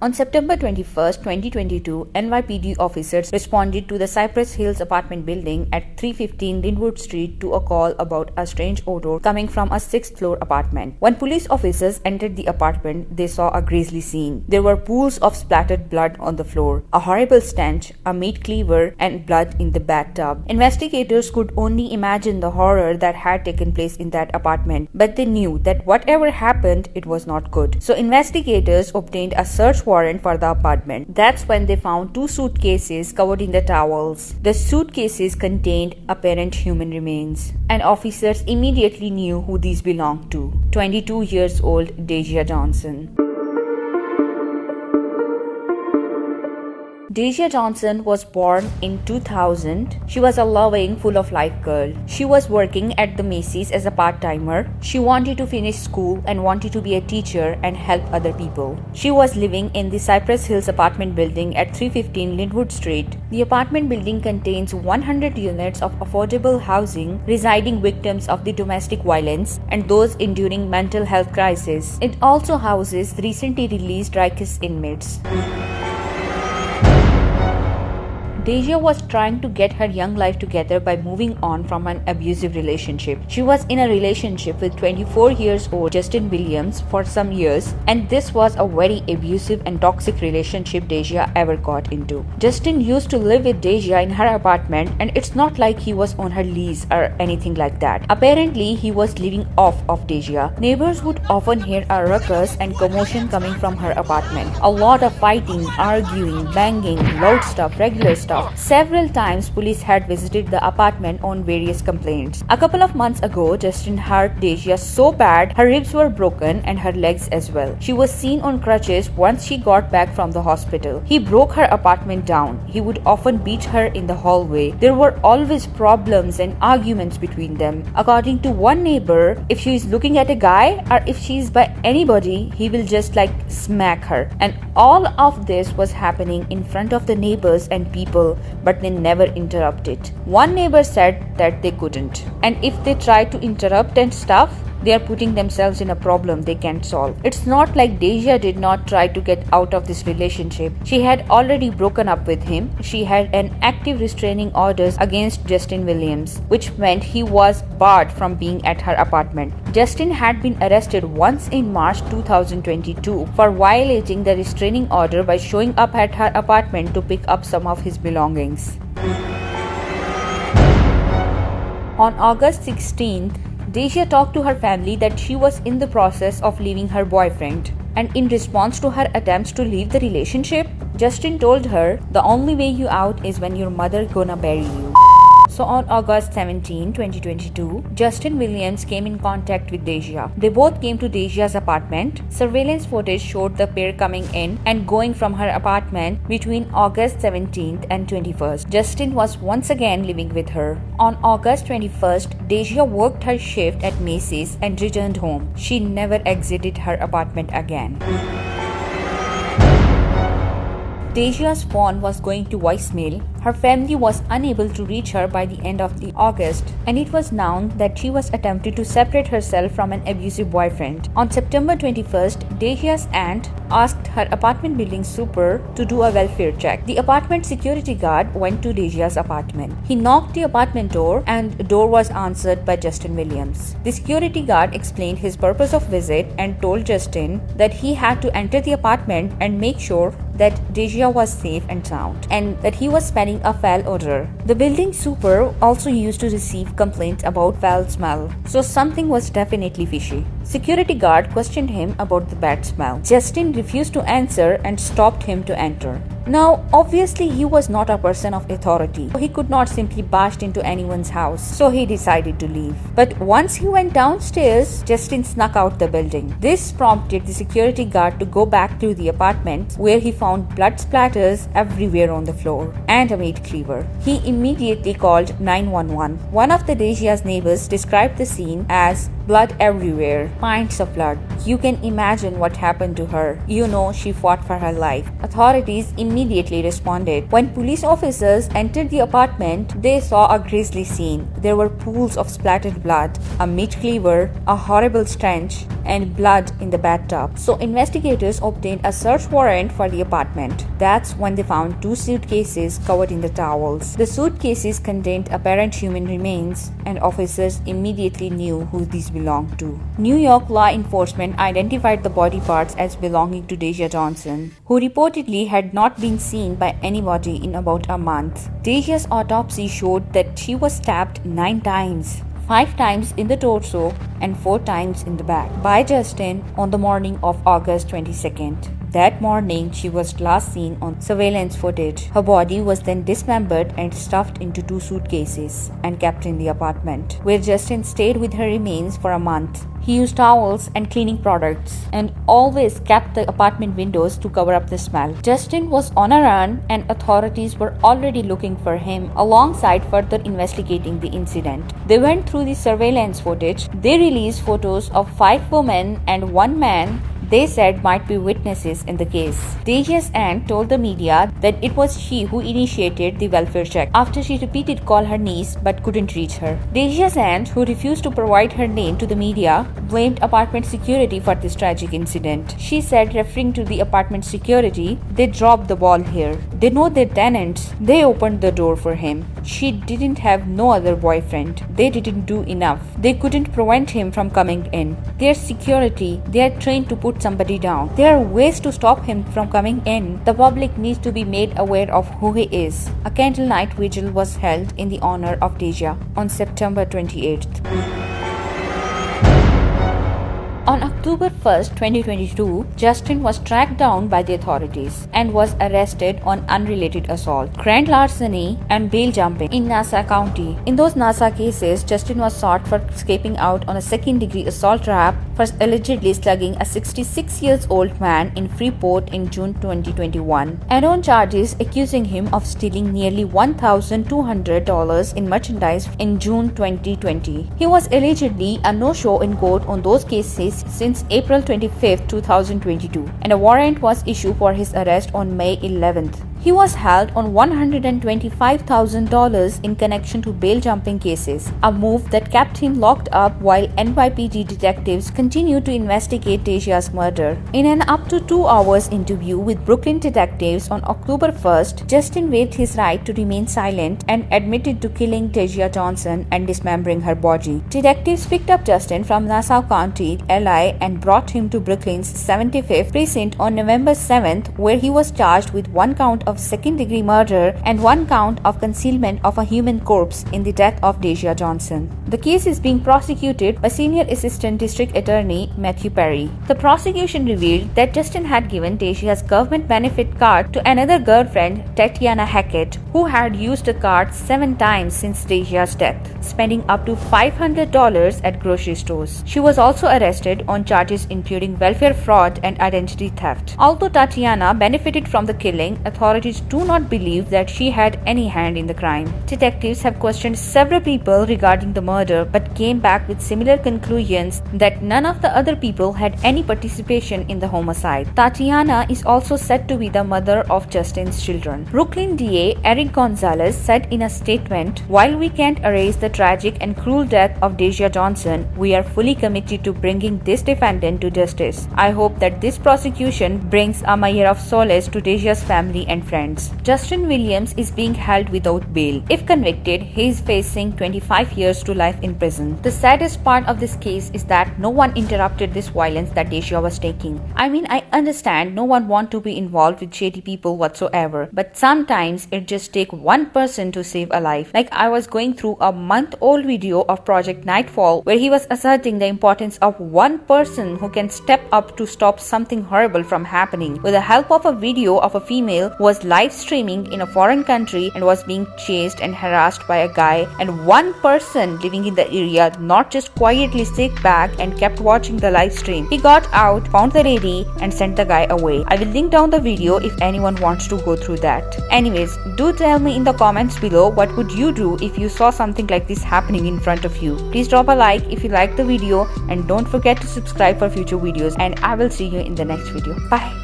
On September 21st, 2022, NYPD officers responded to the Cypress Hills apartment building at 315 Lindwood Street to a call about a strange odor coming from a sixth-floor apartment. When police officers entered the apartment, they saw a grisly scene. There were pools of splattered blood on the floor, a horrible stench, a meat cleaver, and blood in the bathtub. Investigators could only imagine the horror that had taken place in that apartment, but they knew that whatever happened, it was not good. So investigators obtained a search warrant for the apartment. That's when they found 2 suitcases covered in the towels. The suitcases contained apparent human remains, and officers immediately knew who these belonged to: 22 years old Deja Johnson. Deja Johnson was born in 2000. She was a loving, full of life girl. She was working at the Macy's as a part-timer. She wanted to finish school and wanted to be a teacher and help other people. She was living in the Cypress Hills apartment building at 315 Lindwood Street. The apartment building contains 100 units of affordable housing residing victims of the domestic violence and those enduring mental health crisis. It also houses recently released Rikers inmates. Deja was trying to get her young life together by moving on from an abusive relationship. She was in a relationship with 24 years old Justin Williams for some years, and this was a very abusive and toxic relationship Deja ever got into. Justin used to live with Deja in her apartment, and it's not like he was on her lease or anything like that. Apparently, he was living off of Deja. Neighbors would often hear a ruckus and commotion coming from her apartment. A lot of fighting, arguing, banging, loud stuff, regular stuff. Several times police had visited the apartment on various complaints. A couple of months ago, Justin hurt Deja so bad her ribs were broken and her legs as well. She was seen on crutches once she got back from the hospital. He broke her apartment down. He would often beat her in the hallway. There were always problems and arguments between them. According to one neighbor, if she is looking at a guy or if she is by anybody, he will just smack her. And all of this was happening in front of the neighbors and people, but they never interrupted. One neighbor said that they couldn't, and if they try to interrupt and stuff, they are putting themselves in a problem they can't solve. It's not like Deja did not try to get out of this relationship. She had already broken up with him. She had an active restraining orders against Justin Williams, which meant he was barred from being at her apartment. Justin had been arrested once in March 2022 for violating the restraining order by showing up at her apartment to pick up some of his belongings. On August 16th, Deja talked to her family that she was in the process of leaving her boyfriend, and in response to her attempts to leave the relationship, Justin told her, "The only way you out is when your mother gonna bury you." So on August 17, 2022, Justin Williams came in contact with Deja. They both came to Deja's apartment. Surveillance footage showed the pair coming in and going from her apartment between August 17th and 21st. Justin was once again living with her. On August 21st, Deja worked her shift at Macy's and returned home. She never exited her apartment again. Deja's phone was going to voicemail. Her family was unable to reach her by the end of August, and it was known that she was attempting to separate herself from an abusive boyfriend. On September 21st, Deja's aunt asked her apartment building super to do a welfare check. The apartment security guard went to Deja's apartment. He knocked the apartment door, and the door was answered by Justin Williams. The security guard explained his purpose of visit and told Justin that he had to enter the apartment and make sure that Deja was safe and sound, and that he was smelling a foul odor. The building super also used to receive complaints about foul smell, so something was definitely fishy. Security guard questioned him about the bad smell. Justin refused to answer and stopped him to enter. Now, obviously, he was not a person of authority. He could not simply barge into anyone's house, so he decided to leave. But once he went downstairs, Justin snuck out the building. This prompted the security guard to go back to the apartment, where he found blood splatters everywhere on the floor and a meat cleaver. He immediately called 911. One of the Deja's neighbors described the scene as blood everywhere. pints of blood. You can imagine what happened to her. You know, she fought for her life. Authorities immediately responded. When police officers entered the apartment, they saw a grisly scene. There were pools of splattered blood, a meat cleaver, a horrible stench, and blood in the bathtub. So investigators obtained a search warrant for the apartment. That's when they found 2 suitcases covered in the towels. The suitcases contained apparent human remains, and officers immediately knew who these belonged to. New York law enforcement identified the body parts as belonging to Deja Johnson, who reportedly had not been seen by anybody in about a month. Deja's autopsy showed that she was stabbed 9 times. 5 times in the torso and 4 times in the back by Justin on the morning of August 22nd. That morning, she was last seen on surveillance footage. Her body was then dismembered and stuffed into 2 suitcases and kept in the apartment, where Justin stayed with her remains for a month. He used towels and cleaning products and always kept the apartment windows to cover up the smell. Justin was on a run and authorities were already looking for him alongside further investigating the incident. They went through the surveillance footage. They released photos of 5 women and 1 man they said might be witnesses in the case. Deja's aunt told the media that it was she who initiated the welfare check after she repeated call her niece but couldn't reach her. Deja's aunt, who refused to provide her name to the media, blamed apartment security for this tragic incident. She said, referring to the apartment security, "They dropped the ball here. They know their tenants. They opened the door for him. She didn't have no other boyfriend. They didn't do enough. They couldn't prevent him from coming in. Their security, they are trained to put somebody down. There are ways to stop him from coming in. The public needs to be made aware of who he is." A candlelight vigil was held in the honor of Deja on September 28th. On October 1st, 2022, Justin was tracked down by the authorities and was arrested on unrelated assault, grand larceny, and bail jumping in Nassau County. In those Nassau cases, Justin was sought for escaping out on a second-degree assault rap for allegedly slugging a 66-year-old man in Freeport in June 2021, and on charges accusing him of stealing nearly $1,200 in merchandise in June 2020. He was allegedly a no-show in court on those cases since April 25, 2022, and a warrant was issued for his arrest on May 11th. He was held on $125,000 in connection to bail jumping cases, a move that kept him locked up while NYPD detectives continued to investigate Deja's murder. In an up to 2 hours interview with Brooklyn detectives on October 1st, Justin waived his right to remain silent and admitted to killing Deja Johnson and dismembering her body. Detectives picked up Justin from Nassau County, LI, and brought him to Brooklyn's 75th precinct on November 7th, where he was charged with 1 count of second-degree murder and 1 count of concealment of a human corpse in the death of Deja Johnson. The case is being prosecuted by Senior Assistant District Attorney Matthew Perry. The prosecution revealed that Justin had given Deja's government benefit card to another girlfriend, Tatiana Hackett, who had used the card 7 times since Deja's death, spending up to $500 at grocery stores. She was also arrested on charges including welfare fraud and identity theft. Although Tatiana benefited from the killing, authorities do not believe that she had any hand in the crime. Detectives have questioned several people regarding the murder but came back with similar conclusions that none of the other people had any participation in the homicide. Tatiana is also said to be the mother of Justin's children. Brooklyn DA Eric Gonzalez said in a statement, "While we can't erase the tragic and cruel death of Deja Johnson, we are fully committed to bringing this defendant to justice. I hope that this prosecution brings a measure of solace to Deja's family and friends." Justin Williams is being held without bail. If convicted, he is facing 25 years to life in prison. The saddest part of this case is that no one interrupted this violence that Deja was taking. I mean, I understand no one wants to be involved with shady people whatsoever, but sometimes it just takes one person to save a life. Like, I was going through a month-old video of Project Nightfall where he was asserting the importance of one person who can step up to stop something horrible from happening. With the help of a video of a female who was was live streaming in a foreign country and was being chased and harassed by a guy, and one person living in the area not just quietly sit back and kept watching the live stream. He got out, found the lady and sent the guy away. I will link down the video if anyone wants to go through that. Anyways, do tell me in the comments below what would you do if you saw something like this happening in front of you. Please drop a like if you liked the video and don't forget to subscribe for future videos, and I will see you in the next video. Bye.